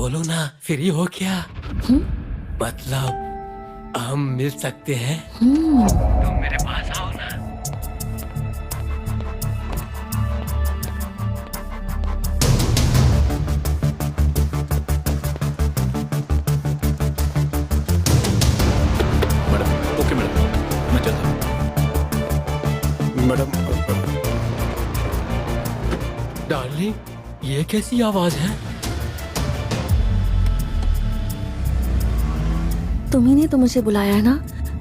बोलो ना, फ्री हो क्या? मतलब हम मिल सकते हैं? तुम मेरे पास आओ ना। मैडम, ओके मैडम, मैं चलता हूँ। मैडम, डार्लिंग, ये कैसी आवाज है? तुम्ही ने तो मुझे बुलाया है ना,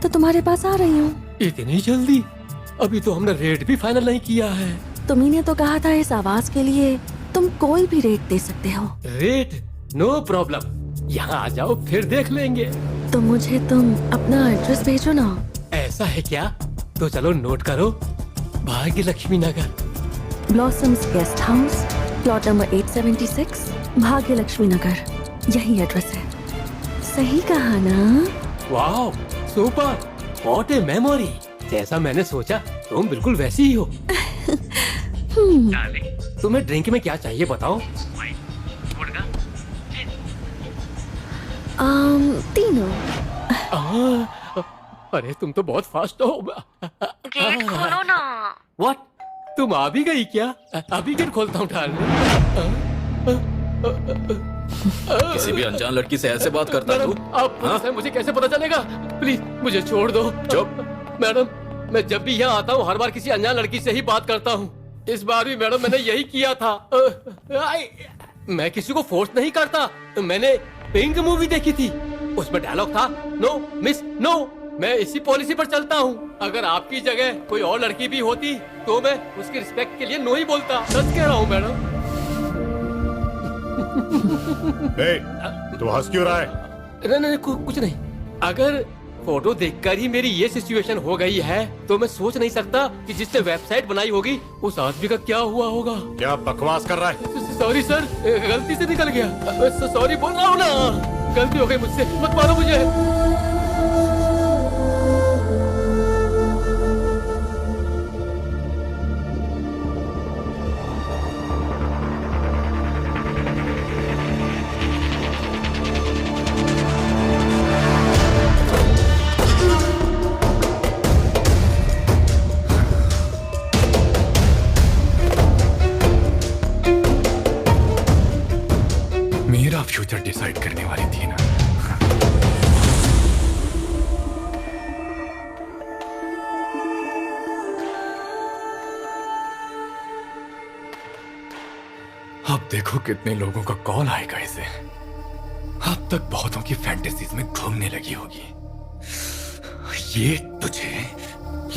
तो तुम्हारे पास आ रही हूँ। इतनी जल्दी? अभी तो हमने रेट भी फाइनल नहीं किया है। तुम्ही ने तो कहा था इस आवाज के लिए तुम कोई भी रेट दे सकते हो। रेट? नो प्रॉब्लम, यहाँ आ जाओ फिर देख लेंगे। तो मुझे तुम अपना एड्रेस भेजो ना। ऐसा है क्या? तो चलो नोट करो, Bhagya Lakshmi Nagar. Blossoms guest house, plot number 876, Bhagya Lakshmi नगर, यही एड्रेस है। सही कहा ना? Wow, super, what a memory. जैसा मैंने सोचा तुम बिल्कुल वैसी ही हो। डार्लिंग, तुम्हें ड्रिंक में क्या चाहिए बताओ? तीनों। अरे तुम तो बहुत फास्ट हो। गेट खोलो ना। व्हाट? तुम आ भी गई क्या? अभी गेट खोलता हूँ डार्लिंग। किसी भी अनजान लड़की से ऐसे बात करता तू? आप पुलिस हैं, मुझे कैसे पता चलेगा? प्लीज मुझे छोड़ दो। चुप। मैडम, मैं जब भी यहाँ आता हूँ हर बार किसी अनजान लड़की से ही बात करता हूँ। इस बार भी मैडम मैंने यही किया था। मैं किसी को फोर्स नहीं करता। मैंने पिंक मूवी देखी थी, उसमें डायलॉग था, नो मिस नो। मैं इसी पॉलिसी पर चलता हूँ। अगर आपकी जगह कोई और लड़की भी होती तो मैं उसकी रिस्पेक्ट के लिए नो ही बोलता। सच कह रहा हूँ मैडम। तू हंस क्यों रहा है? नहीं, कुछ नहीं। अगर फोटो देखकर ही मेरी ये सिचुएशन हो गई है तो मैं सोच नहीं सकता कि जिसने वेबसाइट बनाई होगी उस आदमी का क्या हुआ होगा। क्या बकवास कर रहा है? सॉरी सर, गलती से निकल गया। सॉरी बोल रहा हूँ ना, गलती हो गई मुझसे, मत मारो मुझे। मेरा फ्यूचर डिसाइड करने वाली थी ना। अब देखो कितने लोगों का कॉल आएगा इसे। अब तक बहुतों की फैंटेसीज में घूमने लगी होगी। ये तुझे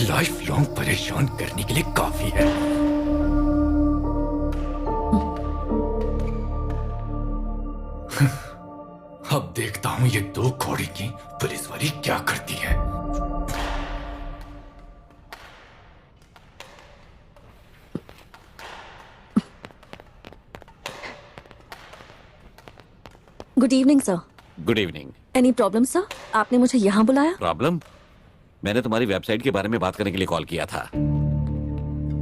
लाइफ लॉन्ग परेशान करने के लिए काफी है। अब देखता हूं ये दो घोड़ी की पुलिस वाली क्या करती है। Good evening sir. Good evening. Any problem sir? आपने मुझे यहाँ बुलाया? प्रॉब्लम? मैंने तुम्हारी वेबसाइट के बारे में बात करने के लिए कॉल किया था।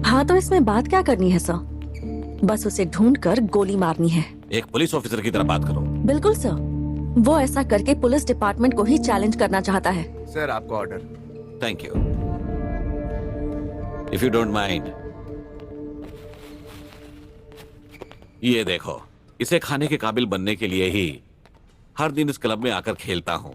हाँ, तो इसमें बात क्या करनी है सर? बस उसे ढूंढ कर गोली मारनी है। एक पुलिस ऑफिसर की तरह बात करो। बिल्कुल सर, वो ऐसा करके पुलिस डिपार्टमेंट को ही चैलेंज करना चाहता है। सर आपको order. Thank you. If you don't mind, ये देखो, इसे खाने के काबिल बनने के लिए ही हर दिन इस क्लब में आकर खेलता हूं।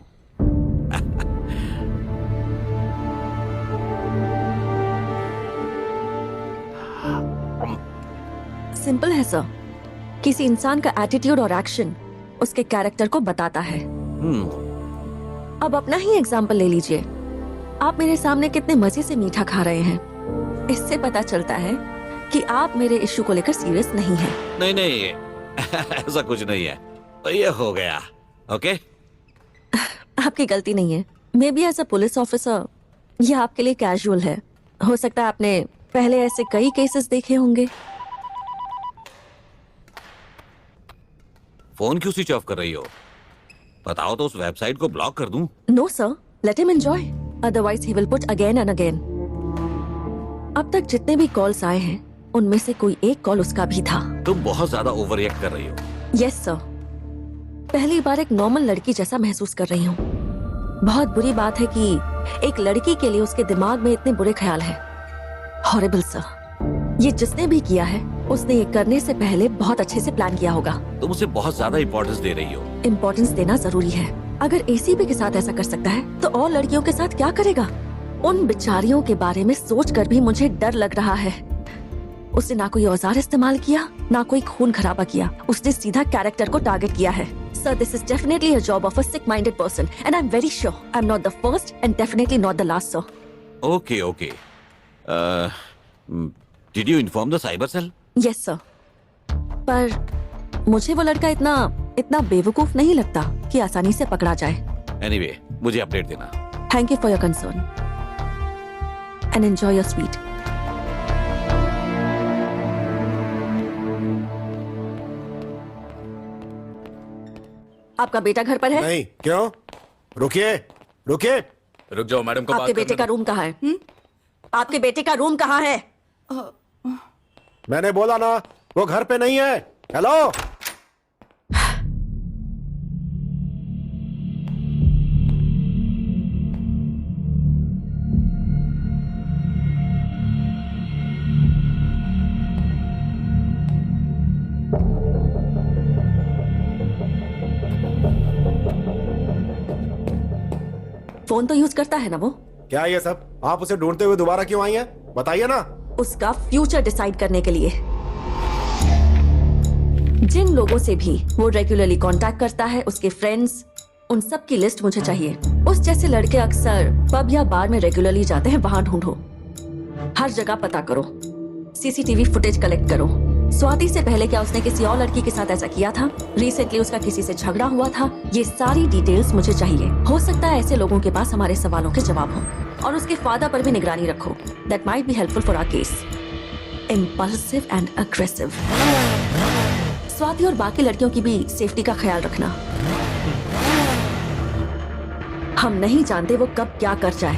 सिंपल है सर, किसी इंसान का एटीट्यूड और एक्शन उसके कैरेक्टर को बताता है। अब अपना ही एग्जाम्पल ले लीजिए। आप मेरे सामने कितने मजे से मीठा खा रहे हैं। इससे पता चलता है कि आप मेरे इश्यू को लेकर सीरियस नहीं हैं। नहीं नहीं, ऐसा कुछ नहीं है। तो ये हो गया। ओके? आपकी गलती नहीं है। Maybe as a police officer ये आपके लिए कैजुअल है। हो सकता है आपने पहले ऐसे कई केसेस देखे होंगे। फोन क्यों स्विच ऑफ कर रही हो? बताओ तो उस वेबसाइट को ब्लॉक कर दूं? No sir, let him enjoy, otherwise he will put again and again. अब तक जितने भी कॉल्स आए हैं उनमें से कोई एक कॉल उसका भी था। तुम बहुत ज्यादा ओवर रिएक्ट कर रही हो। यस सर, पहली बार एक नॉर्मल लड़की जैसा महसूस कर रही हूँ। बहुत बुरी बात है कि एक लड़की के लिए उसके दिमाग में इतने बुरे ख्याल हैं। Horrible sir. ये जिसने भी किया है उसने ये करने से पहले बहुत अच्छे से प्लान किया होगा। तुम उसे बहुत ज्यादा इंपॉर्टेंस दे रही हो। इम्पोर्टेंस देना जरूरी है। अगर एसीपी के साथ ऐसा कर सकता है तो और लड़कियों के साथ क्या करेगा? उन बेचारियों के बारे में सोचकर भी मुझे डर लग रहा है। उसने ना कोई औजार इस्तेमाल किया, ना कोई खून खराबा किया। उसने सीधा कैरेक्टर को टारगेट किया है। Sir, this is definitely a job of a sick-minded person, and I'm very sure I'm not the first and definitely not the last, sir. Okay, okay. Did you inform the cyber cell? Yes, sir. पर मुझे वो लड़का इतना बेवकूफ नहीं लगता कि आसानी से पकड़ा जाए। Anyway, मुझे अपडेट देना। Thank you for your concern. And enjoy your sweet. आपका बेटा घर पर है? नहीं, क्यों? रुकिए, रुकिए। रुक जाओ मैडम को आपके बात बेटे का रूम कहाँ है? आपके बेटे का रूम कहाँ है? मैंने बोला ना, वो घर पे नहीं है। हेलो। फोन तो यूज करता है ना वो? क्या ये सब? आप उसे ढूंढते हुए दोबारा क्यों आई हैं? बताइए ना। उसका फ्यूचर डिसाइड करने के लिए। जिन लोगों से भी वो रेगुलरली कांटेक्ट करता है, उसके फ्रेंड्स, उन सब की लिस्ट मुझे चाहिए। उस जैसे लड़के अक्सर पब या बार में रेगुलरली जाते हैं, वहां ढूंढो। हर जगह पता करो, सीसीटीवी फुटेज कलेक्ट करो। स्वाति से पहले क्या उसने किसी और लड़की के साथ ऐसा किया था? रिसेंटली उसका किसी से झगड़ा हुआ था? ये सारी डिटेल्स मुझे चाहिए। हो सकता है ऐसे लोगों के पास हमारे सवालों के जवाब हो। और उसके फादर पर भी निगरानी रखो। That might be helpful for our case. Impulsive and aggressive. Swati और बाकी लड़कियों की भी सेफ्टी का ख्याल रखना। हम नहीं जानते वो कब क्या कर जाए।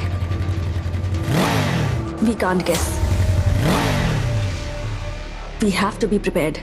We can't guess. We have to be prepared.